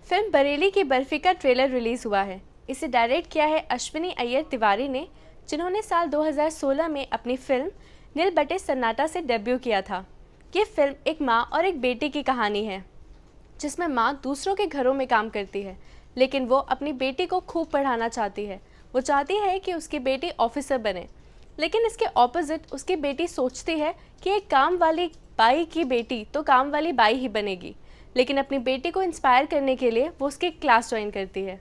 Film Bareilly की बर्फी का trailer release हुआ है। इसे डायरेक्ट किया है अश्विनी अय्यर तिवारी ने, जिन्होंने साल 2016 में अपनी फिल्म नील बटे सन्नाटा से डेब्यू किया था। ये फिल्म एक माँ और एक बेटी की कहानी है, जिसमें माँ दूसरों के घरों में काम करती है, लेकिन वो अपनी बेटी को खूब पढ़ाना चाहती है। वो चाहती है कि उसकी बेटी ऑफिसर बने, लेकिन इसके ऑपोजिट उसकी बेटी सोचती है कि एक काम वाली बाई की बेटी तो काम वाली बाई ही बनेगी। लेकिन अपनी बेटी को इंस्पायर करने के लिए वो उसकी क्लास ज्वाइन करती है।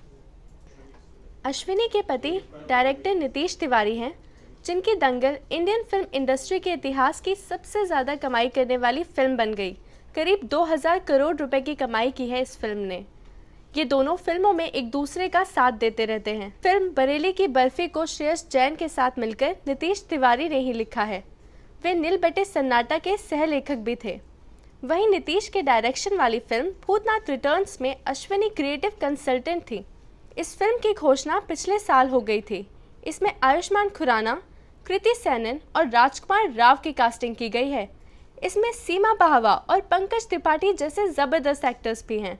अश्विनी के पति डायरेक्टर नीतीश तिवारी हैं, जिनकी दंगल इंडियन फिल्म इंडस्ट्री के इतिहास की सबसे ज़्यादा कमाई करने वाली फिल्म बन गई। करीब 2000 करोड़ रुपए की कमाई की है इस फिल्म ने। ये दोनों फिल्मों में एक दूसरे का साथ देते रहते हैं। फिल्म बरेली की बर्फी को श्रेयस जैन के साथ मिलकर नीतीश तिवारी ने ही लिखा है। वे नील बटे सन्नाटा के सह लेखक भी थे। वहीं नीतीश के डायरेक्शन वाली फिल्म भूतनाथ रिटर्न्स में अश्विनी क्रिएटिव कंसल्टेंट थी। इस फिल्म की घोषणा पिछले साल हो गई थी। इसमें आयुष्मान खुराना, कृति सेनन और राजकुमार राव की कास्टिंग की गई है। इसमें सीमा बहावा और पंकज त्रिपाठी जैसे ज़बरदस्त एक्टर्स भी हैं।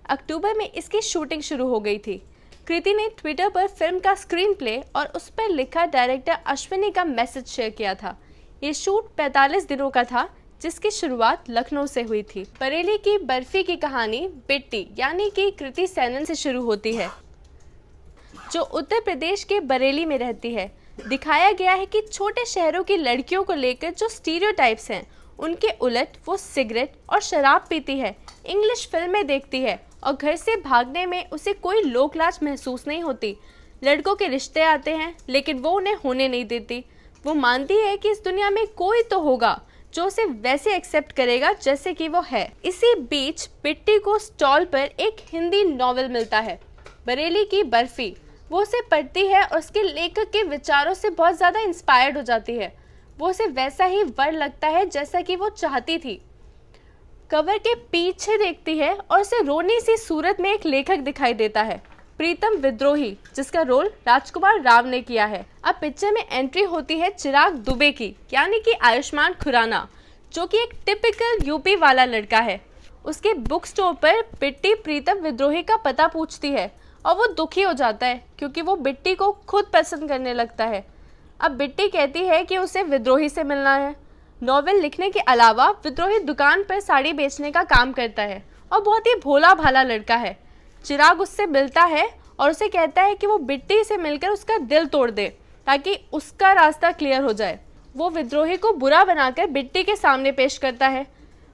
अक्टूबर में इसकी शूटिंग शुरू हो गई थी। कृति ने ट्विटर पर फिल्म का स्क्रीन प्ले और उस पर लिखा डायरेक्टर अश्विनी का मैसेज शेयर किया था। ये शूट 45 दिनों का था, जिसकी शुरुआत लखनऊ से हुई थी। बरेली की बर्फी की कहानी बिट्टी यानी कि कृति सेनन से शुरू होती है, जो उत्तर प्रदेश के बरेली में रहती है। दिखाया गया है कि छोटे शहरों की लड़कियों को लेकर जो स्टीरियोटाइप्स हैं, उनके उलट वो सिगरेट और शराब पीती है, इंग्लिश फिल्में देखती है और घर से भागने में उसे कोई लोक लाज महसूस नहीं होती। लड़कों के रिश्ते आते हैं, लेकिन वो उन्हें होने नहीं देती। वो मानती है कि इस दुनिया में कोई तो होगा जो उसे वैसे एक्सेप्ट करेगा जैसे कि वो है। इसी बीच बिट्टी को स्टॉल पर एक हिंदी नॉवेल मिलता है, बरेली की बर्फी। वो उसे पढ़ती है और उसके लेखक के विचारों से बहुत ज़्यादा इंस्पायर्ड हो जाती है। वो उसे वैसा ही वर लगता है जैसा कि वो चाहती थी। कवर के पीछे देखती है और उसे रोनी सी सूरत में एक लेखक दिखाई देता है, प्रीतम विद्रोही, जिसका रोल राजकुमार राव ने किया है। अब पिक्चर में एंट्री होती है चिराग दुबे की, यानी कि आयुष्मान खुराना, जो कि एक टिपिकल यूपी वाला लड़का है। उसके बुक स्टोर पर बिट्टी प्रीतम विद्रोही का पता पूछती है और वो दुखी हो जाता है, क्योंकि वो बिट्टी को खुद पसंद करने लगता है। अब बिट्टी कहती है कि उसे विद्रोही से मिलना है। नॉवेल लिखने के अलावा विद्रोही दुकान पर साड़ी बेचने का काम करता है और बहुत ही भोला भाला लड़का है। चिराग उससे मिलता है और उसे कहता है कि वो बिट्टी से मिलकर उसका दिल तोड़ दे, ताकि उसका रास्ता क्लियर हो जाए। वो विद्रोही को बुरा बनाकर बिट्टी के सामने पेश करता है,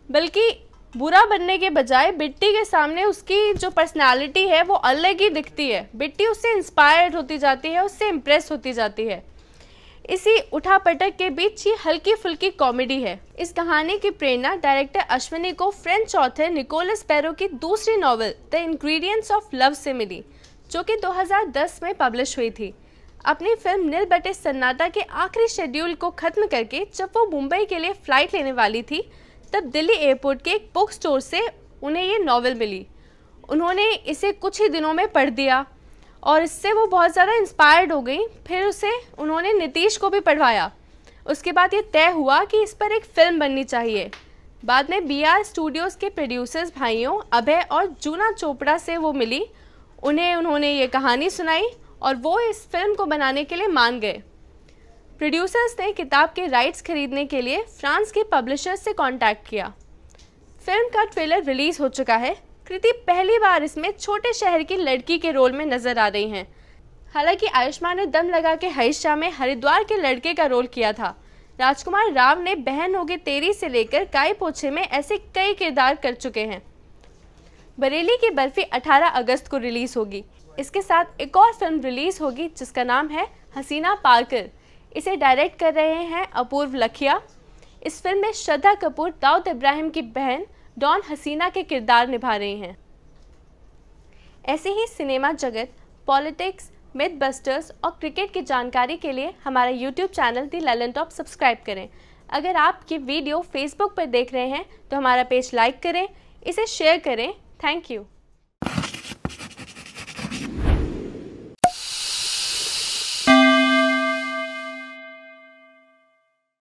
बल्कि बुरा बनने के बजाय बिट्टी के सामने उसकी जो पर्सनालिटी है वो अलग ही दिखती है। बिट्टी उससे इंस्पायर्ड होती जाती है, उससे इम्प्रेस होती जाती है। इसी उठापटक के बीच ये हल्की फुल्की कॉमेडी है। इस कहानी की प्रेरणा डायरेक्टर अश्विनी को फ्रेंच ऑथर निकोलस पेरो की दूसरी novel the ingredients of love से मिली, जो कि 2010 में पब्लिश हुई थी। अपनी फिल्म नील बटे सन्नाटा के आखिरी शेड्यूल को खत्म करके जब वो मुंबई के लिए फ़्लाइट लेने वाली थी, तब दिल्ली एयरपोर्ट के एक बुक स्टोर से उन्हें ये नॉवेल मिली। उन्होंने इसे कुछ ही दिनों में पढ़ दिया और इससे वो बहुत ज़्यादा इंस्पायर्ड हो गई। फिर उसे उन्होंने नीतीश को भी पढ़वाया। उसके बाद ये तय हुआ कि इस पर एक फ़िल्म बननी चाहिए। बाद में BR स्टूडियोज़ के प्रोड्यूसर्स भाइयों अभय और जूना चोपड़ा से वो मिली। उन्होंने ये कहानी सुनाई और वो इस फिल्म को बनाने के लिए मान गए। प्रोड्यूसर्स ने किताब के राइट्स खरीदने के लिए फ्रांस के पब्लिशर्स से कांटेक्ट किया। फिल्म का ट्रेलर रिलीज़ हो चुका है। कृति पहली बार इसमें छोटे शहर की लड़की के रोल में नजर आ रही हैं। हालांकि आयुष्मान ने दम लगा के हईश शाह में हरिद्वार के लड़के का रोल किया था। राजकुमार राव ने बहन होगी तेरी से लेकर काई पोछे में ऐसे कई किरदार कर चुके हैं। बरेली की बर्फी 18 अगस्त को रिलीज होगी। इसके साथ एक और फिल्म रिलीज होगी जिसका नाम है हसीना पारकर। इसे डायरेक्ट कर रहे हैं अपूर्व लखिया। इस फिल्म में श्रद्धा कपूर दाऊद इब्राहिम की बहन डॉन हसीना के किरदार निभा रही हैं। ऐसे ही सिनेमा जगत, पॉलिटिक्स, मिथ बस्टर्स और क्रिकेट की जानकारी के लिए हमारा YouTube चैनल दी ललन टॉप सब्सक्राइब करें। अगर आप ये वीडियो फेसबुक पर देख रहे हैं तो हमारा पेज लाइक करें, इसे शेयर करें। Thank you.